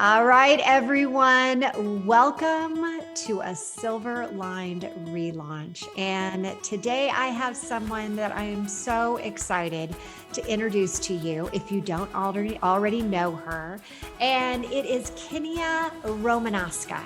All right, everyone, welcome to a Silver Lined relaunch. And today I have someone that I am so excited to introduce to you if you don't already know her. And it is Kinia Romanowska.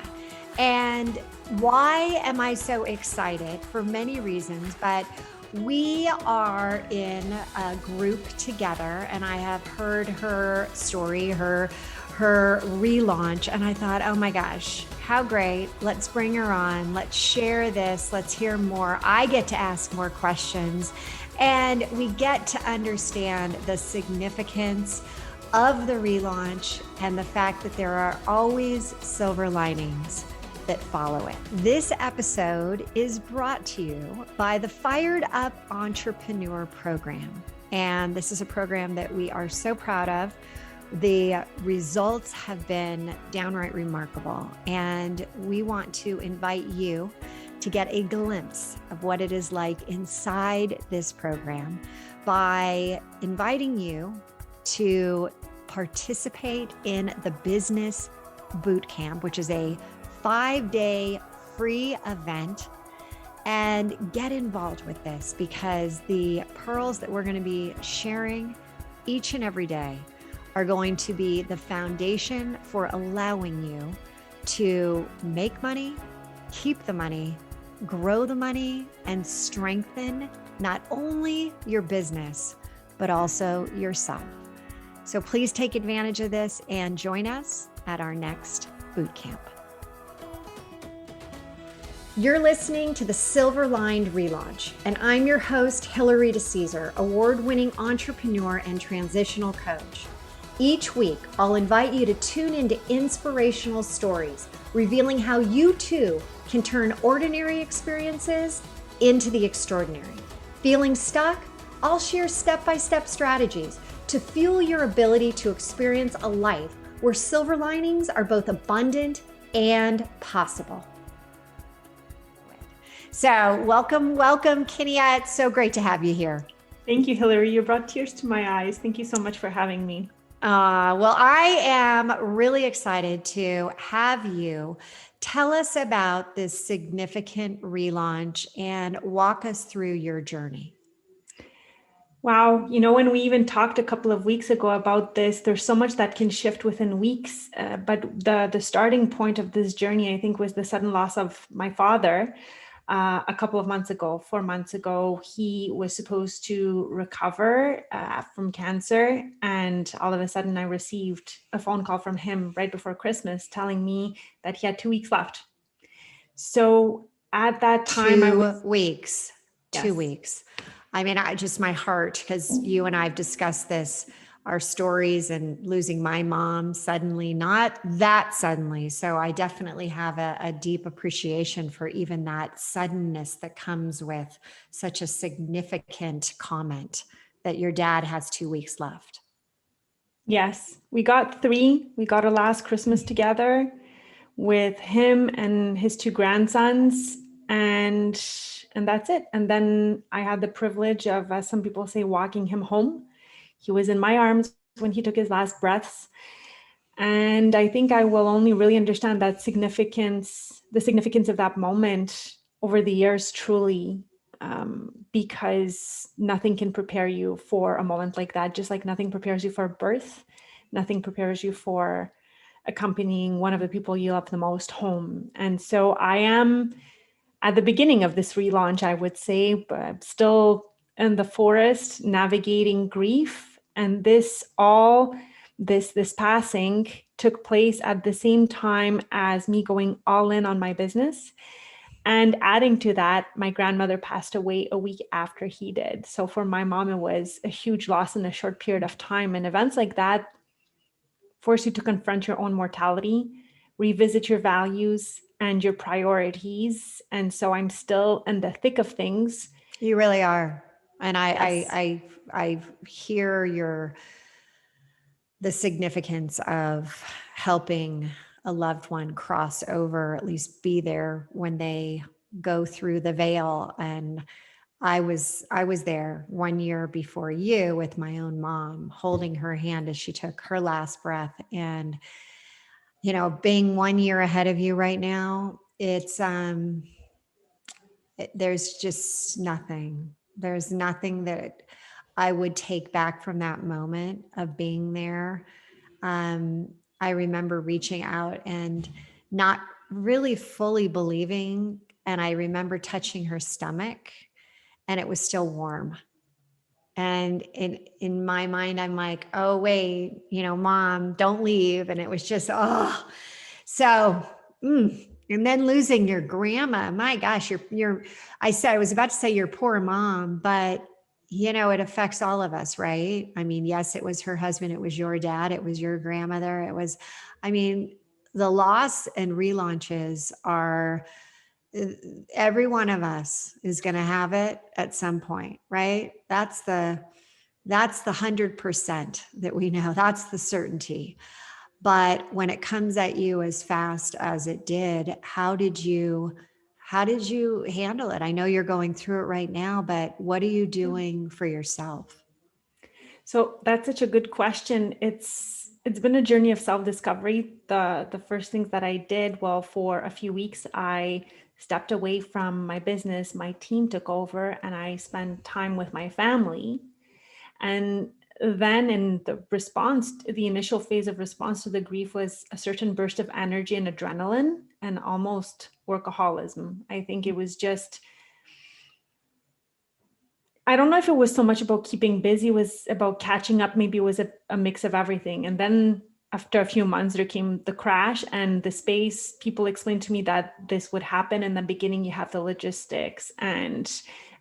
And why am I so excited? For many reasons, but we are in a group together, and I have heard her story, her relaunch, and I thought, oh my gosh, how great. Let's bring her on. Let's share this. Let's hear more. I get to ask more questions, and we get to understand the significance of the relaunch and the fact that there are always silver linings that follow it. This episode is brought to you by the Fired Up Entrepreneur Program. And this is a program that we are so proud of. The results have been downright remarkable, and we want to invite you to get a glimpse of what it is like inside this program by inviting you to participate in the Business Boot Camp, which is a 5-day free event, and get involved with this because the pearls that we're going to be sharing each and every day are going to be the foundation for allowing you to make money, keep the money, grow the money, and strengthen not only your business, but also yourself. So please take advantage of this and join us at our next boot camp. You're listening to the Silver Lined Relaunch, and I'm your host, Hillary DeCesar, award-winning entrepreneur and transitional coach. Each week, I'll invite you to tune into inspirational stories, revealing how you too can turn ordinary experiences into the extraordinary. Feeling stuck? I'll share step-by-step strategies to fuel your ability to experience a life where silver linings are both abundant and possible. So welcome, Kinia. It's so great to have you here. Thank you, Hillary. You brought tears to my eyes. Thank you so much for having me. Well, I am really excited to have you tell us about this significant relaunch and walk us through your journey. Wow. When we even talked a couple of weeks ago about this, there's so much that can shift within weeks. But the starting point of this journey, I think, was the sudden loss of my father. A couple of months ago, 4 months ago, he was supposed to recover from cancer. And all of a sudden I received a phone call from him right before Christmas telling me that he had 2 weeks left. So at that time, 2 weeks. Yes. 2 weeks. I mean, my heart, because you and I have discussed this, our stories and losing my mom suddenly, not that suddenly. So I definitely have a deep appreciation for even that suddenness that comes with such a significant comment that your dad has 2 weeks left. Yes, we got 3. We got a last Christmas together with him and his 2 grandsons, and that's it. And then I had the privilege of, as some people say, walking him home. He was in my arms when he took his last breaths. And I think I will only really understand the significance of that moment over the years, truly, because nothing can prepare you for a moment like that. Just like nothing prepares you for birth, nothing prepares you for accompanying one of the people you love the most home. And so I am at the beginning of this relaunch, I would say, but still in the forest, navigating grief. And this passing took place at the same time as me going all in on my business. And adding to that, my grandmother passed away a week after he did. So for my mom, it was a huge loss in a short period of time. And events like that force you to confront your own mortality, revisit your values and your priorities. And so I'm still in the thick of things. You really are. And Yes. I hear the significance of helping a loved one cross over, at least be there when they go through the veil. And I was there 1 year before you with my own mom, holding her hand as she took her last breath. And Being 1 year ahead of you right now, there's just nothing. There's nothing that I would take back from that moment of being there. I remember reaching out and not really fully believing. And I remember touching her stomach and it was still warm. And in my mind, I'm like, oh, wait, mom, don't leave. And it was just, oh, so, and then losing your grandma, my gosh, I was about to say your poor mom, but it affects all of us, right? I mean, yes, it was her husband, it was your dad, it was your grandmother, I mean, the loss and relaunches are, every one of us is going to have it at some point, right? That's the 100% that we know. That's the certainty. But when it comes at you as fast as it did, how did you handle it? I know you're going through it right now, but what are you doing for yourself? So that's such a good question. It's been a journey of self-discovery. The first things that I did, well, for a few weeks, I stepped away from my business. My team took over and I spent time with my family. And then in the initial phase of response to the grief was a certain burst of energy and adrenaline and almost workaholism. I think it was just, I don't know if it was so much about keeping busy, it was about catching up. Maybe it was a mix of everything. And then after a few months, there came the crash and the space. People explained to me that this would happen. In the beginning, you have the logistics and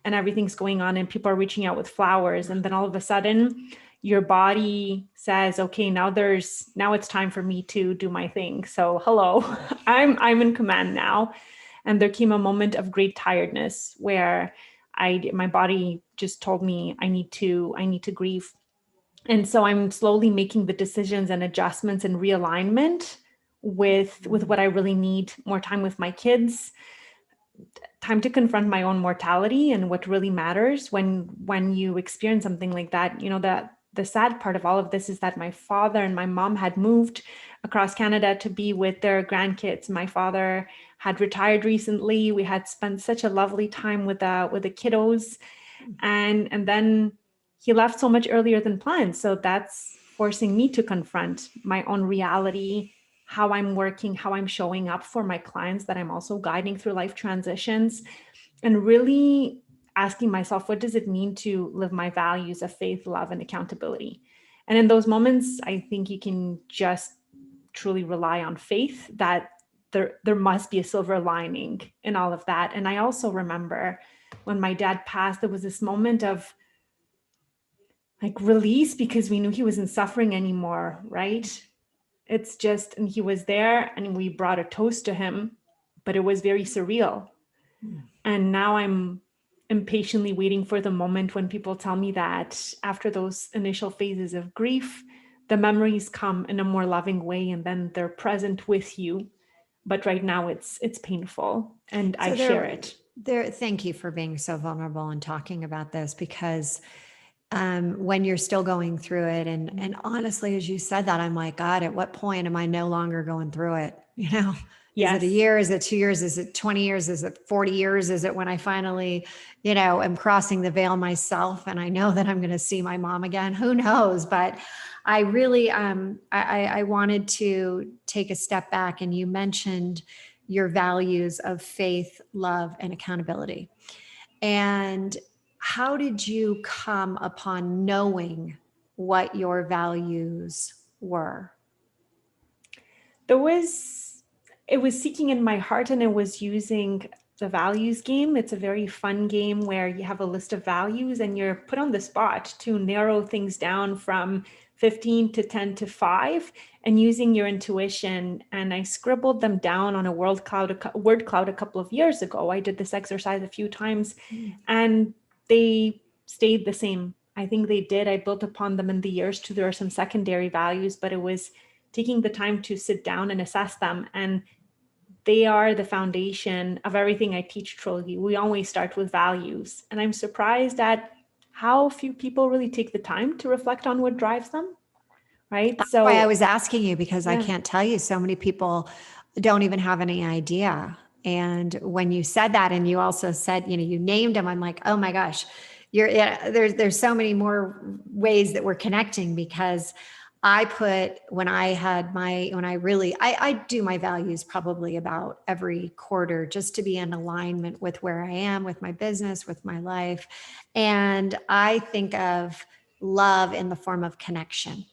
everything's going on and people are reaching out with flowers. And then all of a sudden, your body says, okay, now it's time for me to do my thing. So hello, I'm in command now. And there came a moment of great tiredness where my body just told me I need to grieve. And so I'm slowly making the decisions and adjustments and realignment with what I really need: more time with my kids, time to confront my own mortality and what really matters when you experience something like that. That the sad part of all of this is that my father and my mom had moved across Canada to be with their grandkids. My father had retired recently. We had spent such a lovely time with the kiddos, and then he left so much earlier than planned. So that's forcing me to confront my own reality, how I'm working, how I'm showing up for my clients that I'm also guiding through life transitions, and really asking myself, what does it mean to live my values of faith, love, and accountability? And in those moments, I think you can just truly rely on faith that there must be a silver lining in all of that. And I also remember when my dad passed, there was this moment of like release because we knew he wasn't suffering anymore, right? It's just, and he was there and we brought a toast to him, but it was very surreal. And now I'm impatiently waiting for the moment when people tell me that after those initial phases of grief, the memories come in a more loving way and then they're present with you. But right now it's painful and I share it. Thank you for being so vulnerable and talking about this, because when you're still going through it, and honestly, as you said that, I'm like, God, at what point am I no longer going through it? Is it a year? Is it 2 years? Is it 20 years? Is it 40 years? Is it when I finally, am crossing the veil myself and I know that I'm going to see my mom again? Who knows? But I really, I wanted to take a step back, and you mentioned your values of faith, love, and accountability. And how did you come upon knowing what your values were? It was seeking in my heart, and it was using the values game. It's a very fun game where you have a list of values and you're put on the spot to narrow things down from 15 to 10 to 5 and using your intuition. And I scribbled them down on a word cloud a couple of years ago. I did this exercise a few times and they stayed the same. I think they did. I built upon them in the years too. There are some secondary values, but it was taking the time to sit down and assess them. And they are the foundation of everything I teach truly. We always start with values. And I'm surprised at how few people really take the time to reflect on what drives them. right? That's why I So was asking you, because I yeah. can't tell you, so many people don't even have any idea. And when you said that, and you also said, you named them, I'm like, oh my gosh, yeah, there's so many more ways that we're connecting, because when I do my values probably about every quarter, just to be in alignment with where I am, with my business, with my life. And I think of love in the form of connection.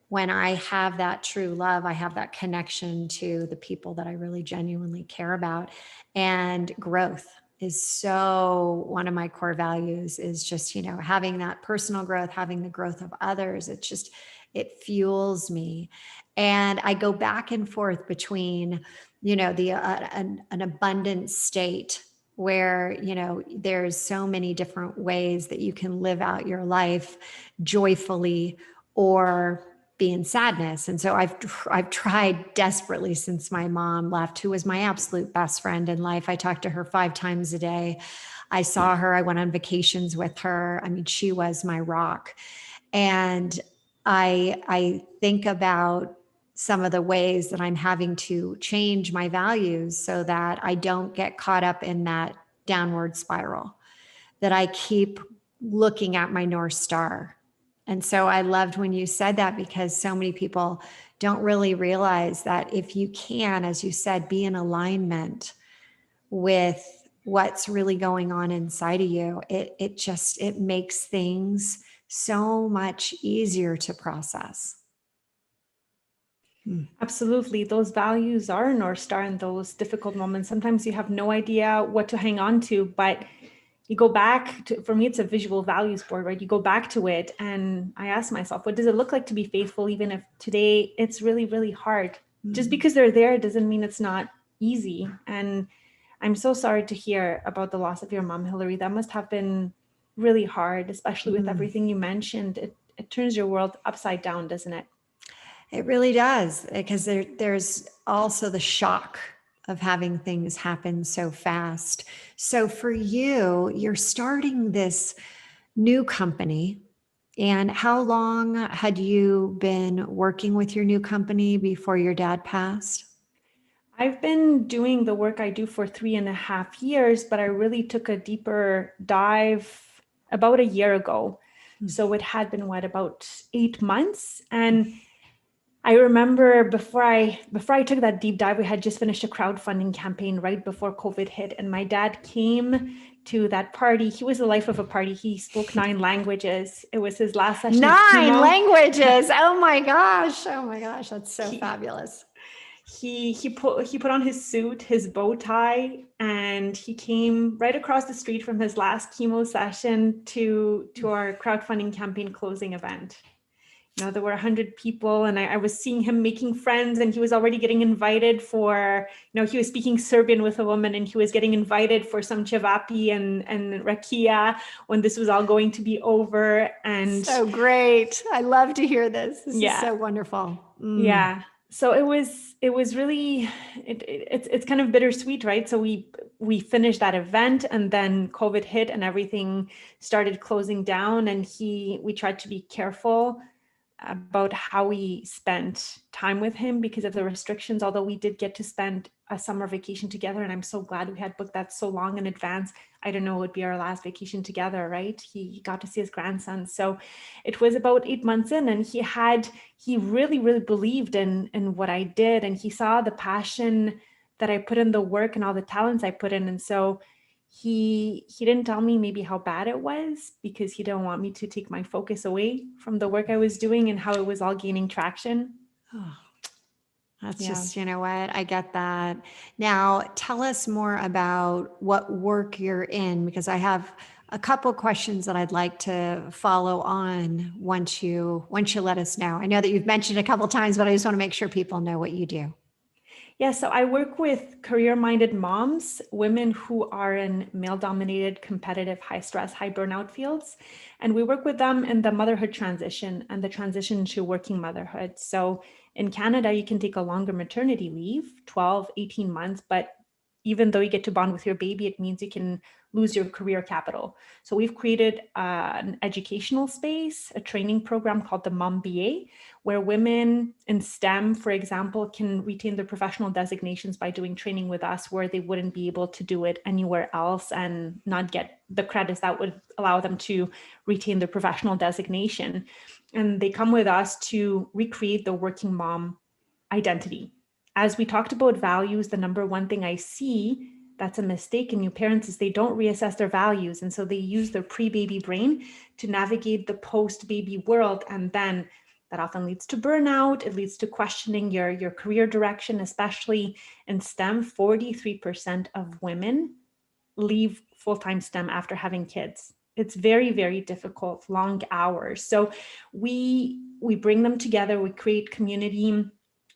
When I have that true love, I have that connection to the people that I really genuinely care about. And growth is so one of my core values, is just, having that personal growth, having the growth of others. It fuels me. And I go back and forth between, an abundant state where, there's so many different ways that you can live out your life joyfully, or be in sadness. And so I've tried desperately since my mom left, who was my absolute best friend in life. I talked to her 5 times a day. I saw her, I went on vacations with her. I mean, she was my rock. And I think about some of the ways that I'm having to change my values so that I don't get caught up in that downward spiral, that I keep looking at my North Star. And so I loved when you said that, because so many people don't really realize that if you can, as you said, be in alignment with what's really going on inside of you, it makes things so much easier to process. Absolutely. Those values are a North Star in those difficult moments. Sometimes you have no idea what to hang on to, but you go back to, for me, it's a visual values board, right? You go back to it and I ask myself, what does it look like to be faithful, even if today it's really, really hard? Just because they're there doesn't mean it's not easy. And I'm so sorry to hear about the loss of your mom, Hillary. That must have been really hard, especially with everything you mentioned. It turns your world upside down, doesn't it? It really does, because there's also the shock of having things happen so fast. So for you, you're starting this new company. And how long had you been working with your new company before your dad passed? I've been doing the work I do for 3.5 years, but I really took a deeper dive about a year ago. So it had been about 8 months. And I remember before I took that deep dive, we had just finished a crowdfunding campaign right before COVID hit. And my dad came to that party. He was the life of a party. He spoke 9 languages. It was his last session of 9 chemo. languages. Oh my gosh. Oh my gosh. That's so fabulous. He put on his suit, his bow tie, and he came right across the street from his last chemo session to our crowdfunding campaign closing event. There were 100 people, and I was seeing him making friends, and he was already getting invited for, he was speaking Serbian with a woman, and he was getting invited for some cevapi and rakia when this was all going to be over. And so great. I love to hear this. This is so wonderful. Yeah. So it was really, it's kind of bittersweet, right? So we finished that event, and then COVID hit and everything started closing down, and we tried to be careful about how we spent time with him because of the restrictions, although we did get to spend a summer vacation together. And I'm so glad we had booked that so long in advance. I don't know, it would be our last vacation together, right? He got to see his grandson. So it was about 8 months in, and he really, really believed in what I did. And he saw the passion that I put in, the work and all the talents I put in. And so he didn't tell me maybe how bad it was, because he didn't want me to take my focus away from the work I was doing and how it was all gaining traction. Oh, that's just, you know what? I get that. Now, tell us more about what work you're in, because I have a couple questions that I'd like to follow on once you let us know. I know that you've mentioned a couple times, but I just want to make sure people know what you do. Yeah, so I work with career-minded moms, women who are in male-dominated, competitive, high-stress, high burnout fields. And we work with them in the motherhood transition and the transition to working motherhood. So in Canada, you can take a longer maternity leave, 12, 18 months, but even though you get to bond with your baby, it means you can lose your career capital. So we've created an educational space, a training program called the Mom BA, where women in STEM, for example, can retain their professional designations by doing training with us, where they wouldn't be able to do it anywhere else and not get the credits that would allow them to retain their professional designation. And they come with us to recreate the working mom identity. As we talked about values, the number one thing I see that's a mistake in new parents is they don't reassess their values. And so they use their pre-baby brain to navigate the post-baby world. And then that often leads to burnout. It leads to questioning your career direction, especially in STEM. 43% of women leave full-time STEM after having kids. It's very, very difficult, long hours. So we bring them together, we create community.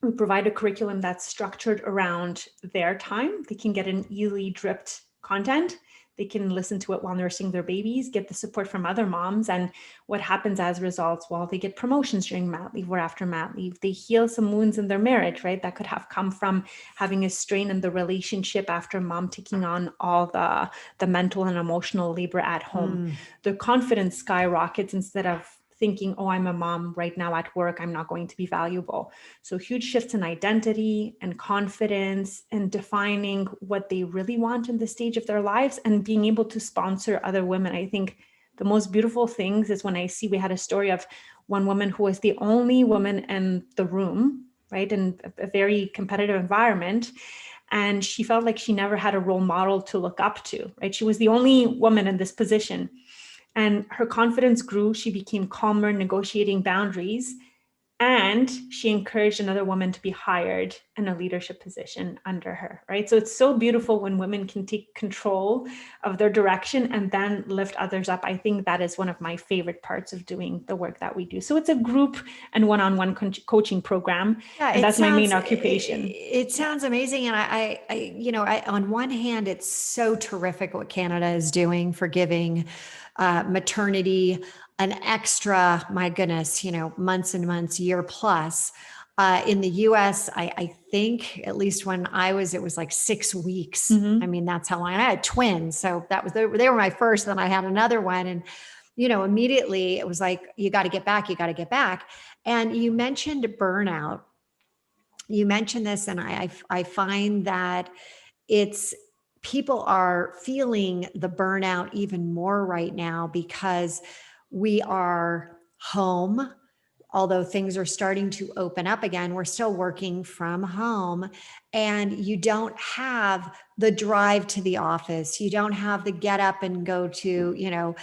We provide a curriculum that's structured around their time. They can get an easily dripped content. They can listen to it while nursing their babies, get the support from other moms. And what happens as a result? Well, they get promotions during mat leave or after mat leave. They heal some wounds in their marriage, right? That could have come from having a strain in the relationship after mom taking on all the mental and emotional labor at home. Their confidence skyrockets instead of thinking, oh, I'm a mom right now at work, I'm not going to be valuable. So huge shifts in identity and confidence and defining what they really want in this stage of their lives and being able to sponsor other women. I think the most beautiful things is when I see, we had a story of one woman who was the only woman in the room, right, in a very competitive environment. And she felt like she never had a role model to look up to, right? She was the only woman in this position. And her confidence grew. She became calmer, negotiating boundaries. And she encouraged another woman to be hired in a leadership position under her, right? So it's so beautiful when women can take control of their direction and then lift others up. I think that is one of my favorite parts of doing the work that we do. So it's a group and one-on-one coaching program. Yeah, and that's my main occupation. It sounds amazing. And I on one hand, it's so terrific what Canada is doing for giving maternity an extra, my goodness, months and months, year plus. In the US, I think, at least when it was like 6 weeks. I mean, that's how long. I had twins. So they were my first. Then I had another one. And, immediately it was like, you got to get back, you got to get back. And you mentioned burnout. You mentioned this, and I find that people are feeling the burnout even more right now because we are home. Although things are starting to open up again, we're still working from home, and you don't have the drive to the office. You don't have the get up and go to,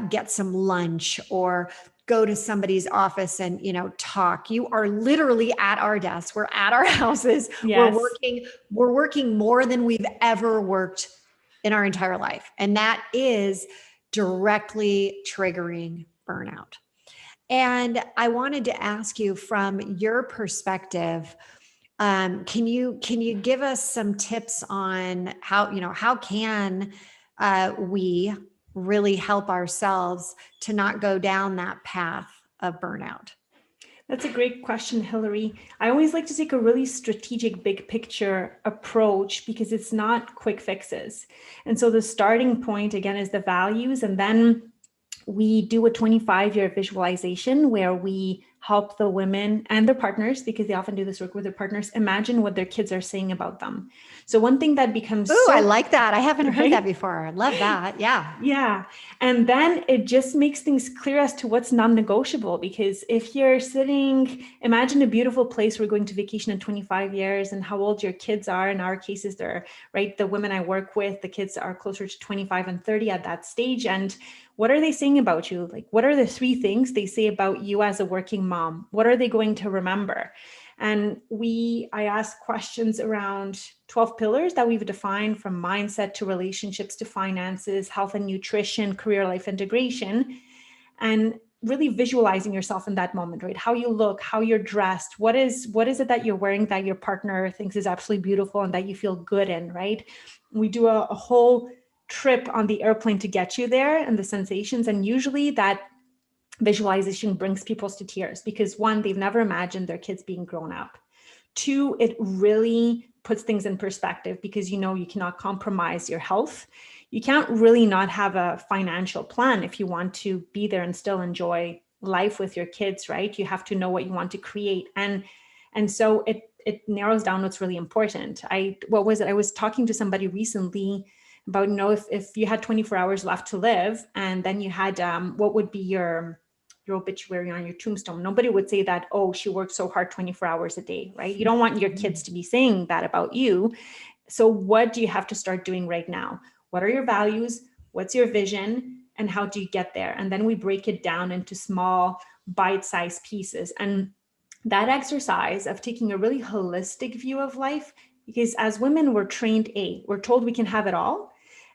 get some lunch or go to somebody's office and, talk. You are literally at our desks. We're at our houses. Yes. We're working more than we've ever worked in our entire life. And that is directly triggering burnout. And I wanted to ask you, from your perspective, can you give us some tips on how can we really help ourselves to not go down that path of burnout? That's a great question, Hillary. I always like to take a really strategic, big picture approach because it's not quick fixes. And so the starting point, again, is the values. And then we do a 25-year visualization where we help the women and their partners, because they often do this work with their partners, imagine what their kids are saying about them. So one thing that becomes I like that. I haven't heard that before. I love that. Yeah. Yeah. And then it just makes things clear as to what's non-negotiable, because if you're imagine a beautiful place, we're going to vacation in 25 years and how old your kids are. In our cases, they're right. The women I work with, the kids are closer to 25 and 30 at that stage. And what are they saying about you? Like, what are the 3 things they say about you as a working mom? What are they going to remember? And I ask questions around 12 pillars that we've defined, from mindset to relationships to finances, health and nutrition, career life integration, and really visualizing yourself in that moment, right? How you look, how you're dressed, what is it that you're wearing that your partner thinks is absolutely beautiful and that you feel good in, right? We do a whole trip on the airplane to get you there and the sensations. And usually that visualization brings people to tears because, 1, they've never imagined their kids being grown up. 2, it really puts things in perspective, because you cannot compromise your health. You can't really not have a financial plan if you want to be there and still enjoy life with your kids, right? You have to know what you want to create. And so it narrows down what's really important. I was talking to somebody recently about, if you had 24 hours left to live, and then you had, what would be your obituary on your tombstone? Nobody would say that, oh, she worked so hard 24 hours a day, right? You don't want your kids to be saying that about you. So what do you have to start doing right now? What are your values? What's your vision? And how do you get there? And then we break it down into small bite-sized pieces. And that exercise of taking a really holistic view of life, because as women, we're trained, we're told we can have it all,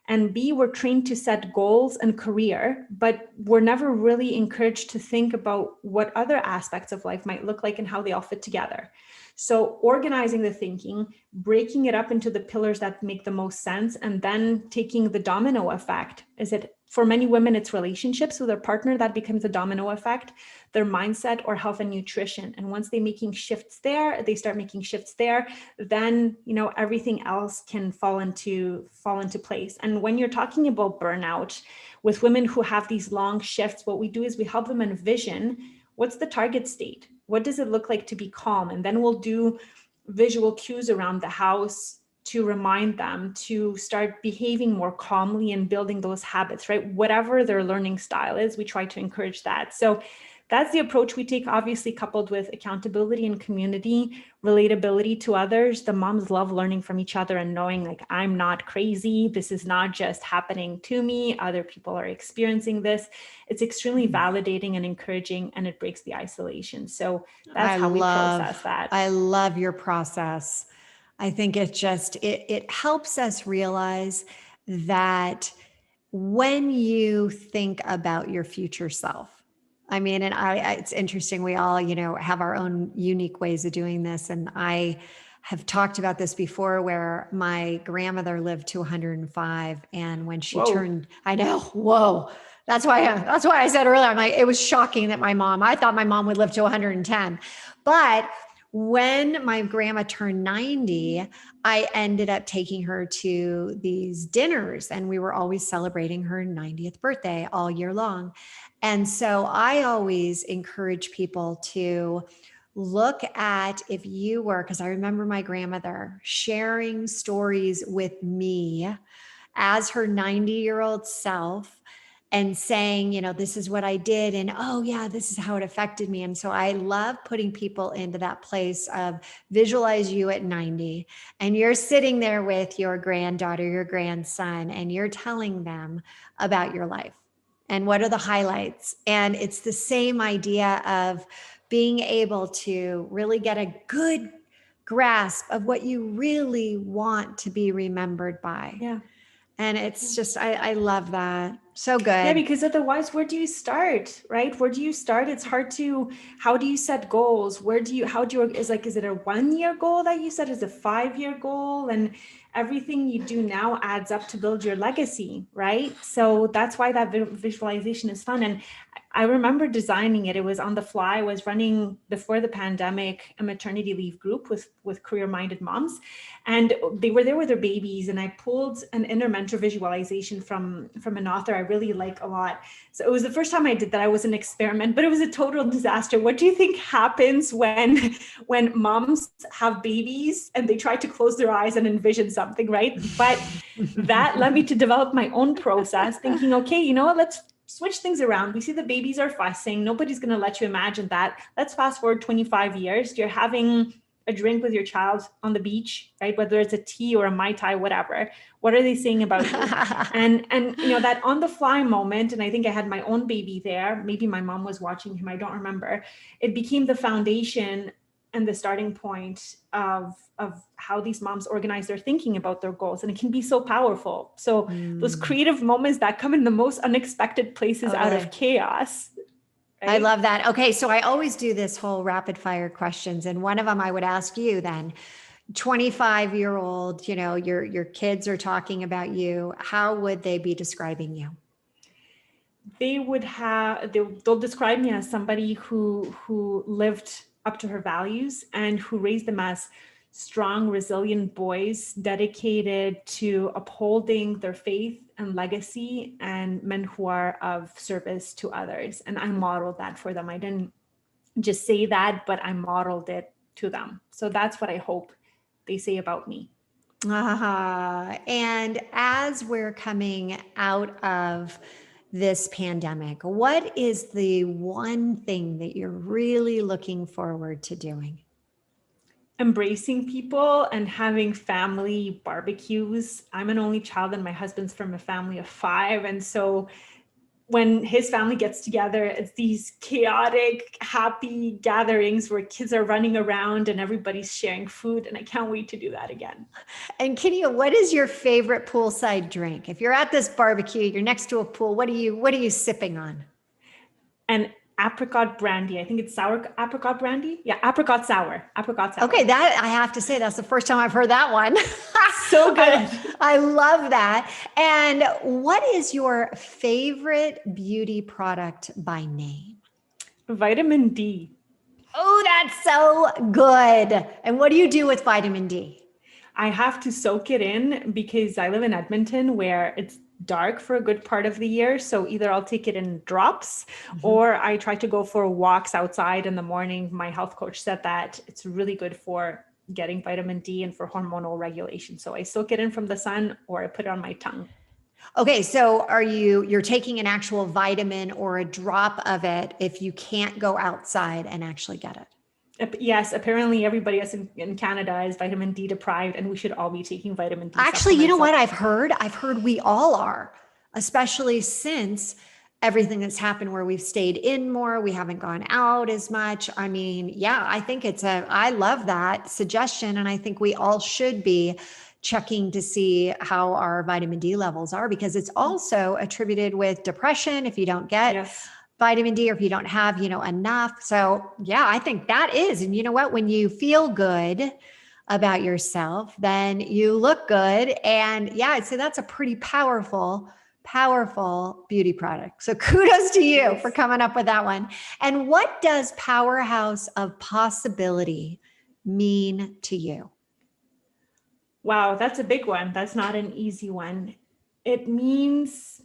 and B, we're trained to set goals and career, but we're never really encouraged to think about what other aspects of life might look like and how they all fit together. So organizing the thinking, breaking it up into the pillars that make the most sense, and then taking the domino effect. For many women, it's relationships with their partner that becomes a domino effect, their mindset, or health and nutrition. And once they start making shifts there, then, everything else can fall into place. And when you're talking about burnout with women who have these long shifts, what we do is we help them envision, what's the target state? What does it look like to be calm? And then we'll do visual cues around the house to remind them to start behaving more calmly and building those habits, right? Whatever their learning style is, we try to encourage that. So that's the approach we take, obviously coupled with accountability and community, relatability to others. The moms love learning from each other and knowing, like, I'm not crazy. This is not just happening to me. Other people are experiencing this. It's extremely validating and encouraging, and it breaks the isolation. So that's how we process that. I love your process. I think it helps us realize that when you think about your future self, I mean, and it's interesting. We all, have our own unique ways of doing this. And I have talked about this before, where my grandmother lived to 105. And when she turned, I know, whoa, that's why I said earlier, I'm like, it was shocking that I thought my mom would live to 110, but when my grandma turned 90, I ended up taking her to these dinners, and we were always celebrating her 90th birthday all year long. And so I always encourage people to look at, if you were, because I remember my grandmother sharing stories with me as her 90-year-old self, and saying, this is what I did. And oh yeah, this is how it affected me. And so I love putting people into that place of, visualize you at 90, and you're sitting there with your granddaughter, your grandson, and you're telling them about your life and what are the highlights. And it's the same idea of being able to really get a good grasp of what you really want to be remembered by. Yeah. And it's just, I love that. So good. Yeah, because otherwise, where do you start, right? Where do you start? It's hard how do you set goals? Is it a 1-year goal that you set? Is it a 5-year goal? And everything you do now adds up to build your legacy, right? So that's why that visualization is fun. And I remember designing it. It was on the fly. I was running, before the pandemic, a maternity leave group with career-minded moms. And they were there with their babies. And I pulled an inner mentor visualization from an author I really like a lot. So it was the first time I did that. I was an experiment, but it was a total disaster. What do you think happens when moms have babies and they try to close their eyes and envision something, right? But that led me to develop my own process, thinking, okay, you know what, let's switch things around. We see the babies are fussing. Nobody's going to let you imagine that. Let's fast forward 25 years. You're having a drink with your child on the beach, right? Whether it's a tea or a Mai Tai, whatever. What are they saying about you? and that on the fly moment, and I think I had my own baby there. Maybe my mom was watching him. I don't remember. It became the foundation and the starting point of how these moms organize their thinking about their goals. And it can be so powerful. So those creative moments that come in the most unexpected places out of chaos. Right? I love that. Okay. So I always do this whole rapid fire questions. And one of them I would ask you then, 25-year-old, your kids are talking about you. How would they be describing you? They'll describe me as somebody who lived up to her values and who raised them as strong, resilient boys dedicated to upholding their faith and legacy, and men who are of service to others. And I modeled that for them. I didn't just say that, but I modeled it to them. So that's what I hope they say about me. And as we're coming out of this pandemic, what is the one thing that you're really looking forward to doing? Embracing people and having family barbecues. I'm an only child and my husband's from a family of 5. And so when his family gets together, it's these chaotic, happy gatherings where kids are running around and everybody's sharing food. And I can't wait to do that again. And Kinia, what is your favorite poolside drink? If you're at this barbecue, you're next to a pool, what are you sipping on? And apricot brandy. I think it's sour apricot brandy. Yeah, apricot sour. Okay, that I have to say, that's the first time I've heard that one. So good. I love that. And what is your favorite beauty product by name? Vitamin D. Oh, that's so good. And what do you do with vitamin D? I have to soak it in because I live in Edmonton where it's dark for a good part of the year. So either I'll take it in drops or I try to go for walks outside in the morning. My health coach said that it's really good for getting vitamin D and for hormonal regulation. So I soak it in from the sun or I put it on my tongue. Okay, so you're taking an actual vitamin or a drop of it if you can't go outside and actually get it? Yes, apparently everybody else in Canada is vitamin D deprived, and we should all be taking vitamin D. Actually, you know what I've heard? I've heard we all are, especially since everything that's happened where we've stayed in more, we haven't gone out as much. I mean, yeah, I think I love that suggestion. And I think we all should be checking to see how our vitamin D levels are, because it's also attributed with depression if you don't get vitamin D or if you don't have, enough. So yeah, I think that is. And you know what, when you feel good about yourself, then you look good. And yeah, I'd say that's a pretty powerful beauty product. So kudos to you for coming up with that one. And what does powerhouse of possibility mean to you? Wow, that's a big one. That's not an easy one. It means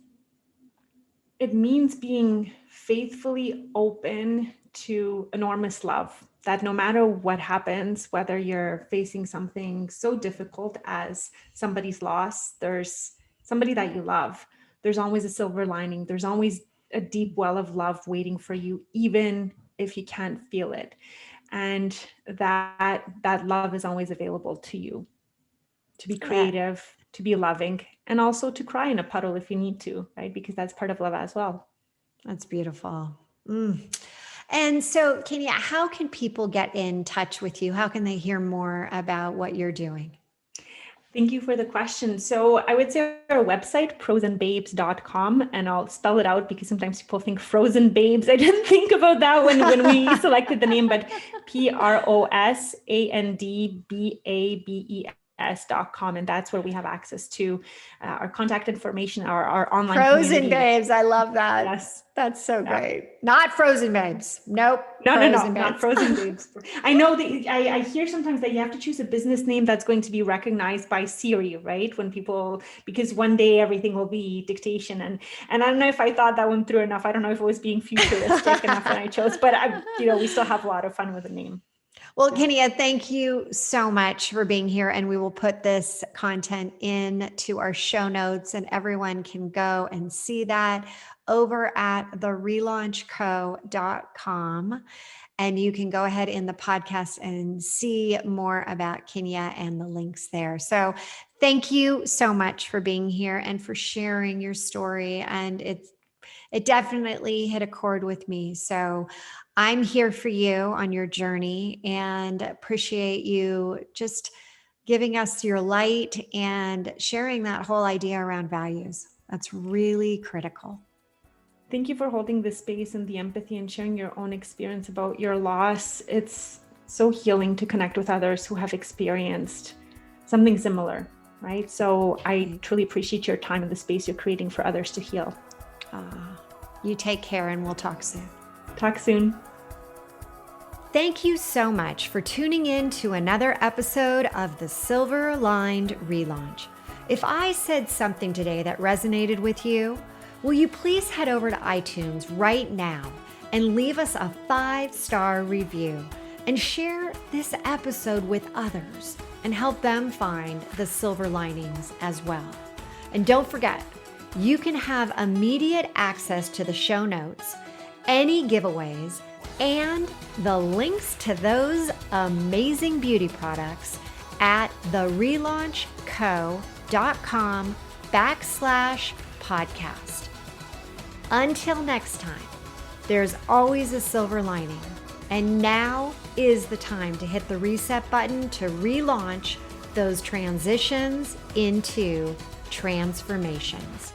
being faithfully open to enormous love, that no matter what happens, whether you're facing something so difficult as somebody's loss, there's somebody that you love. There's always a silver lining. There's always a deep well of love waiting for you, even if you can't feel it. And that love is always available to you, to be creative, to be loving, and also to cry in a puddle if you need to, right? Because that's part of love as well. That's beautiful. And so, Kinia, how can people get in touch with you? How can they hear more about what you're doing? Thank you for the question. So I would say our website, frozenbabes.com, and I'll spell it out because sometimes people think frozen babes. I didn't think about that when we selected the name, but PROSANDBABES.com. And that's where we have access to our contact information, our online Frozen community. babes. I love that. Yes. That's so great. Not frozen babes. Nope. No, not frozen babes. I know that I hear sometimes that you have to choose a business name that's going to be recognized by Siri, right? Because one day everything will be dictation. And I don't know if I thought that one through enough. I don't know if it was being futuristic enough when I chose, but we still have a lot of fun with the name. Well, Kinia, thank you so much for being here. And we will put this content into our show notes and everyone can go and see that over at therelaunchco.com. And you can go ahead in the podcast and see more about Kinia and the links there. So thank you so much for being here and for sharing your story. And it definitely hit a chord with me. So I'm here for you on your journey and appreciate you just giving us your light and sharing that whole idea around values. That's really critical. Thank you for holding this space and the empathy and sharing your own experience about your loss. It's so healing to connect with others who have experienced something similar, right? So I truly appreciate your time and the space you're creating for others to heal. You take care and we'll talk soon. Talk soon. Thank you so much for tuning in to another episode of the Silver Lined Relaunch. If I said something today that resonated with you, will you please head over to iTunes right now and leave us a 5-star review and share this episode with others and help them find the silver linings as well. And don't forget, you can have immediate access to the show notes, any giveaways, and the links to those amazing beauty products at therelaunchco.com/podcast. Until next time, there's always a silver lining, and now is the time to hit the reset button to relaunch those transitions into transformations.